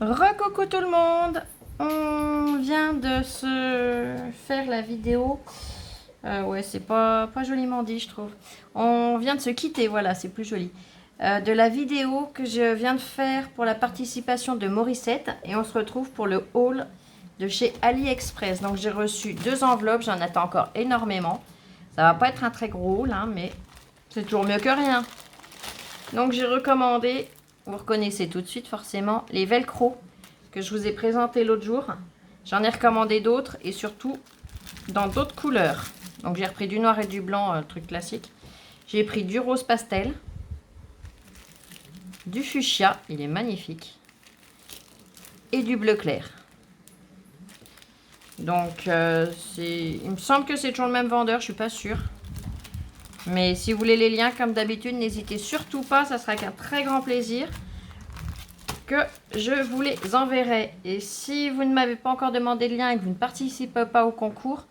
Recoucou tout le monde. On vient de se faire la vidéo. Ouais, c'est pas joliment dit, je trouve. On vient de se quitter, voilà, c'est plus joli. De la vidéo que je viens de faire pour la participation de Morissette. Et on se retrouve pour le haul de chez AliExpress. Donc j'ai reçu 2 enveloppes, j'en attends encore énormément. Ça va pas être un très gros haul, hein, mais c'est toujours mieux que rien. Donc j'ai recommandé, vous reconnaissez tout de suite forcément, les velcro que je vous ai présenté l'autre jour. J'en ai recommandé d'autres et surtout dans d'autres couleurs. Donc j'ai repris du noir et du blanc, le truc classique. J'ai pris du rose pastel, du fuchsia, il est magnifique, et du bleu clair. Donc il me semble que c'est toujours le même vendeur, je suis pas sûre. Mais si vous voulez les liens comme d'habitude, n'hésitez surtout pas, ça sera qu'un très grand plaisir que je vous les enverrai. Et si vous ne m'avez pas encore demandé de lien et que vous ne participez pas au concours,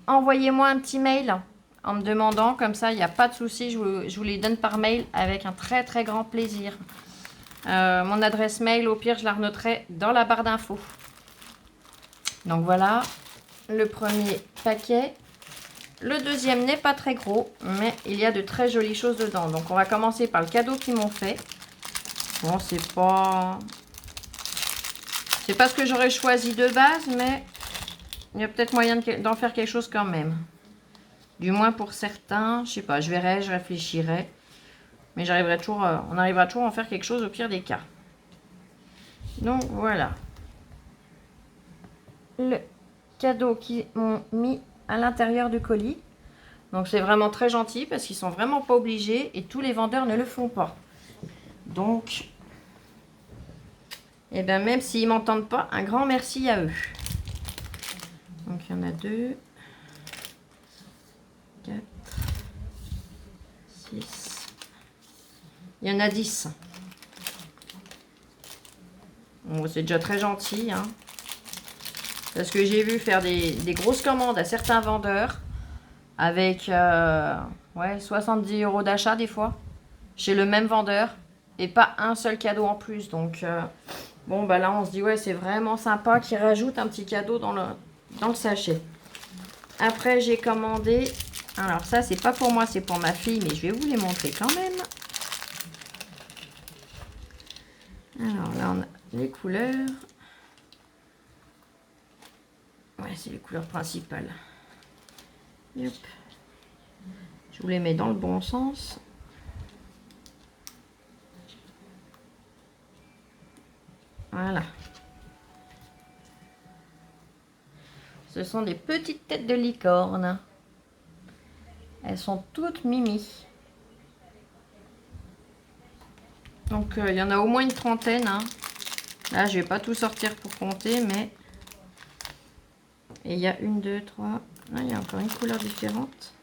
envoyez-moi un petit mail en me demandant, comme ça il n'y a pas de souci, je vous les donne par mail avec un très très grand plaisir. Mon adresse mail, au pire je la renoterai dans la barre d'infos. Donc voilà le premier paquet. Le deuxième n'est pas très gros, mais il y a de très jolies choses dedans. Donc on va commencer par le cadeau qu'ils m'ont fait. Bon, c'est pas ce que j'aurais choisi de base, mais il y a peut-être moyen d'en faire quelque chose quand même. Du moins pour certains, je sais pas, je verrai, je réfléchirai. Mais j'arriverai toujours, on arrivera toujours à en faire quelque chose au pire des cas. Donc voilà. Le cadeau qu'ils m'ont mis à l'intérieur du colis. Donc c'est vraiment très gentil parce qu'ils sont vraiment pas obligés et tous les vendeurs ne le font pas. Donc, et bien même s'ils m'entendent pas, un grand merci à eux. Donc il y en a 2, 4, 6. Il y en a 10. Bon, c'est déjà très gentil, hein. Parce que j'ai vu faire des grosses commandes à certains vendeurs avec ouais, 70 € d'achat des fois chez le même vendeur et pas un seul cadeau en plus. Donc bon, bah là on se dit ouais, c'est vraiment sympa qu'ils rajoutent un petit cadeau dans le sachet. Après j'ai commandé, alors ça c'est pas pour moi, c'est pour ma fille, mais je vais vous les montrer quand même. Alors là on a les couleurs. Ouais, c'est les couleurs principales. Yep. Je vous les mets dans le bon sens. Voilà. Ce sont des petites têtes de licorne. Elles sont toutes mimi. Donc il y en a au moins une trentaine, hein. Là je vais pas tout sortir pour compter, mais et il y a 1, 2, 3. Là il y a encore une couleur différente,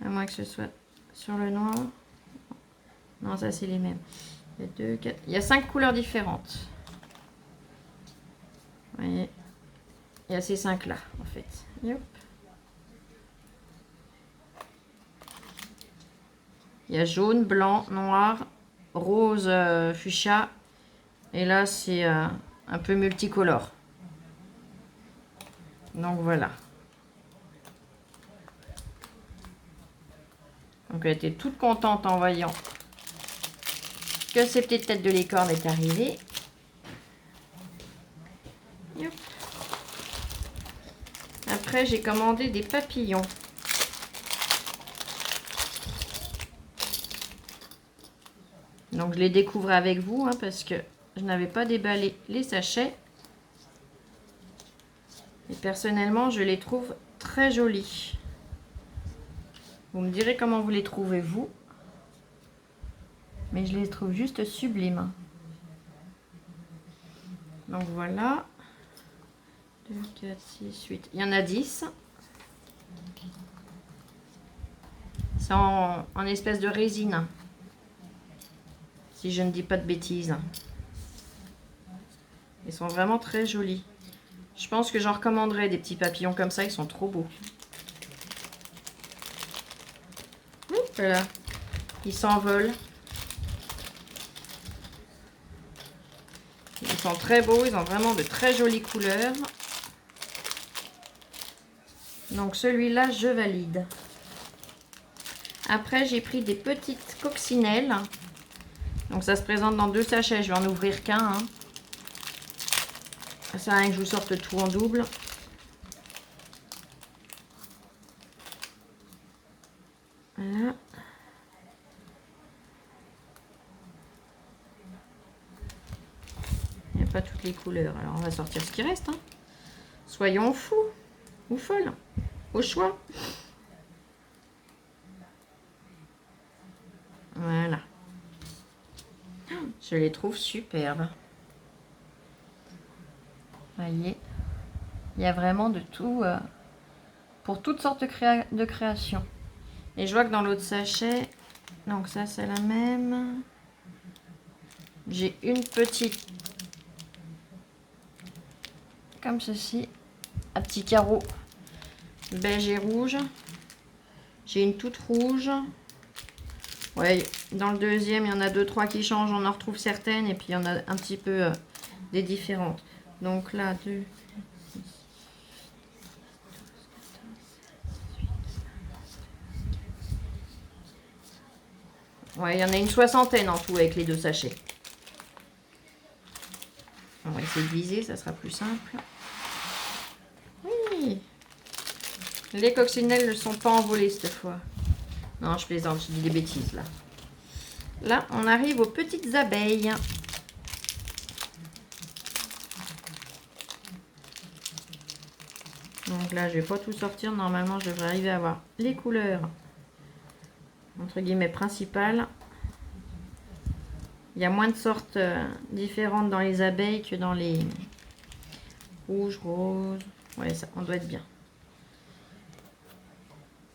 à moins que ce soit sur le noir. Non, ça c'est les mêmes. Il y a 2, 4. Il y a 5 couleurs différentes. Vous voyez, il y a ces 5 là en fait. Yep. Il y a jaune, blanc, noir, rose, fuchsia. Et là, c'est un peu multicolore. Donc voilà. Donc elle était toute contente en voyant que ces petites têtes de licorne est arrivée. Yep. Après, j'ai commandé des papillons. Donc je les découvre avec vous, hein, parce que je n'avais pas déballé les sachets. Et personnellement, je les trouve très jolis. Vous me direz comment vous les trouvez vous. Mais je les trouve juste sublimes. Donc voilà. 2, 4, 6, 8. Il y en a 10. C'est en espèce de résine. Si je ne dis pas de bêtises. Ils sont vraiment très jolis. Je pense que j'en recommanderais des petits papillons comme ça. Ils sont trop beaux. Voilà. Ils s'envolent. sont très beaux, ils ont vraiment de très jolies couleurs. Donc celui-là, je valide. Après, j'ai pris des petites coccinelles. Donc ça se présente dans 2 sachets, je vais en ouvrir qu'un. Hein. Ça sert à rien que je vous sorte tout en double. Voilà. Il n'y a pas toutes les couleurs. Alors on va sortir ce qui reste. Hein. Soyons fous ou folles. Au choix. Voilà. Je les trouve superbes. Voyez. Il y a vraiment de tout pour toutes sortes de créations. Et je vois que dans l'autre sachet, donc ça c'est la même. J'ai une petite comme ceci, à petits carreaux beige et rouge. J'ai une toute rouge. Ouais, dans le deuxième, il y en a 2-3 qui changent, on en retrouve certaines et puis il y en a un petit peu des différentes. Donc là, 2. Ouais, il y en a une 60aine en tout avec les 2 sachets. On va essayer de viser, ça sera plus simple. Oui. Les coccinelles ne sont pas envolées cette fois. Non, je plaisante, je dis des bêtises là. Là, on arrive aux petites abeilles. Donc là, je vais pas tout sortir. Normalement, je devrais arriver à avoir les couleurs entre guillemets principales. Il y a moins de sortes différentes dans les abeilles que dans les rouges, roses. Ouais, ça, on doit être bien.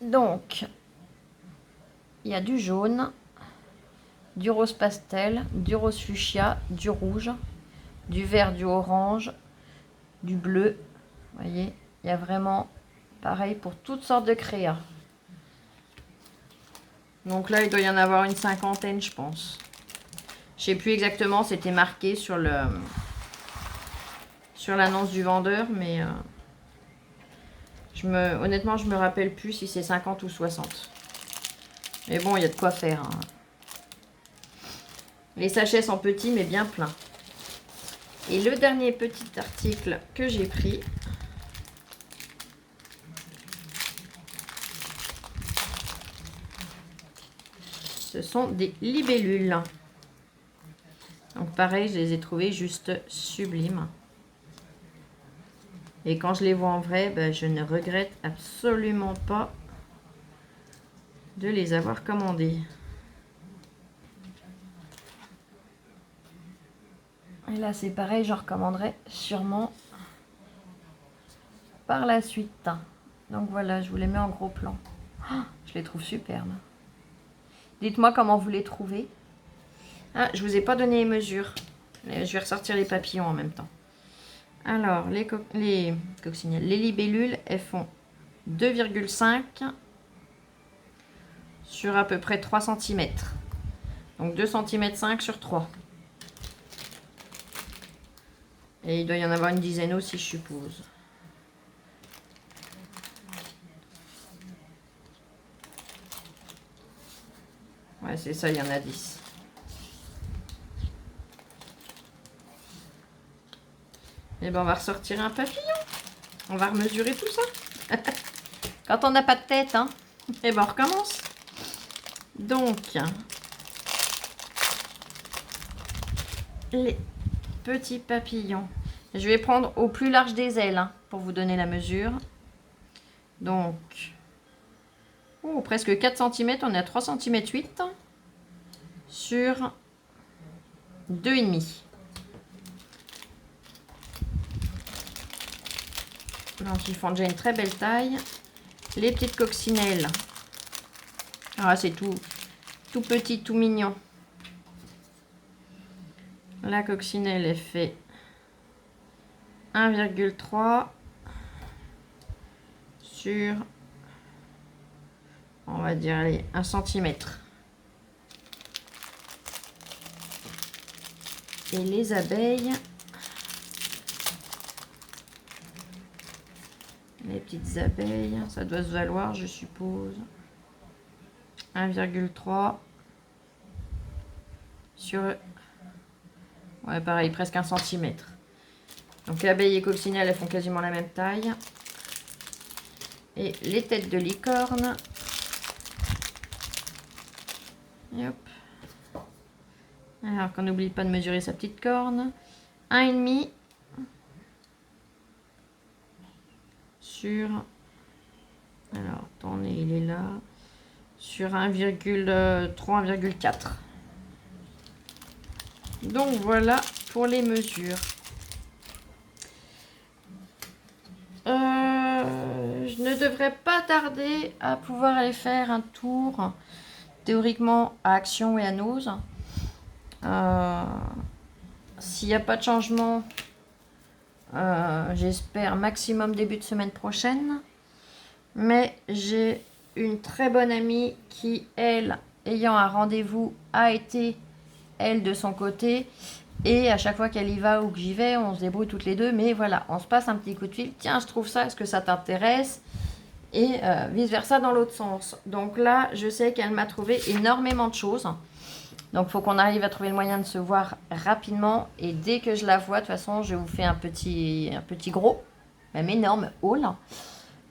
Donc, il y a du jaune, du rose pastel, du rose fuchsia, du rouge, du vert, du orange, du bleu. Vous voyez, il y a vraiment pareil pour toutes sortes de créas. Donc là, il doit y en avoir une 50aine, je pense. Je sais plus exactement, c'était marqué sur l'annonce du vendeur, mais honnêtement, je me rappelle plus si c'est 50 ou 60. Mais bon, il y a de quoi faire. Hein. Les sachets sont petits, mais bien pleins. Et le dernier petit article que j'ai pris, ce sont des libellules. Donc pareil, je les ai trouvées juste sublimes. Et quand je les vois en vrai, ben, je ne regrette absolument pas de les avoir commandées. Et là, c'est pareil, je recommanderai sûrement par la suite. Donc voilà, je vous les mets en gros plan. Oh, je les trouve superbes. Dites-moi comment vous les trouvez. Ah, je vous ai pas donné les mesures. Je vais ressortir les papillons en même temps. Alors, les coccinelles, les libellules, elles font 2,5 sur à peu près 3 cm. Donc 2,5 cm sur 3. Et il doit y en avoir une dizaine aussi, je suppose. Ouais, c'est ça, il y en a 10. Et ben on va ressortir un papillon. On va remesurer tout ça. Quand on n'a pas de tête, hein. Et ben on recommence. Donc, les petits papillons. Je vais prendre au plus large des ailes hein, pour vous donner la mesure. Donc, oh, presque 4 cm. On est à 3,8 cm sur 2,5. Donc, ils font déjà une très belle taille. Les petites coccinelles. Ah, c'est tout petit, tout mignon. La coccinelle, elle fait 1,3 sur, on va dire, allez, 1 cm. Et les abeilles, Les petites abeilles, ça doit se valoir, je suppose. 1,3 sur... Ouais, pareil, presque 1 centimètre. Donc abeilles et coccinelles, elles font quasiment la même taille. Et les têtes de licorne. Et hop. Alors qu'on n'oublie pas de mesurer sa petite corne. 1,5 sur... Alors, attendez, il est là. Sur 1,3, 1,4. Donc voilà pour les mesures. Je ne devrais pas tarder à pouvoir aller faire un tour théoriquement à Action et à Nose. S'il n'y a pas de changement, j'espère maximum début de semaine prochaine. Mais j'ai une très bonne amie qui, elle, ayant un rendez-vous, a été, elle, de son côté. Et à chaque fois qu'elle y va ou que j'y vais, on se débrouille toutes les deux. Mais voilà, on se passe un petit coup de fil. Tiens, je trouve ça, est-ce que ça t'intéresse? Et vice-versa dans l'autre sens. Donc là, je sais qu'elle m'a trouvé énormément de choses. Donc, il faut qu'on arrive à trouver le moyen de se voir rapidement. Et dès que je la vois, de toute façon, je vous fais un petit gros, même énorme haul.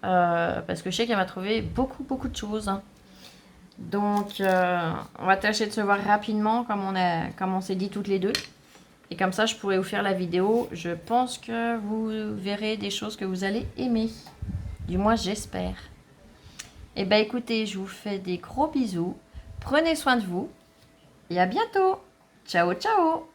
Parce que je sais qu'elle m'a trouvé beaucoup de choses. Donc, on va tâcher de se voir rapidement, comme on s'est dit toutes les deux. Et comme ça, je pourrai vous faire la vidéo. Je pense que vous verrez des choses que vous allez aimer. Du moins, j'espère. Et ben écoutez, je vous fais des gros bisous. Prenez soin de vous. Et à bientôt. Ciao, ciao.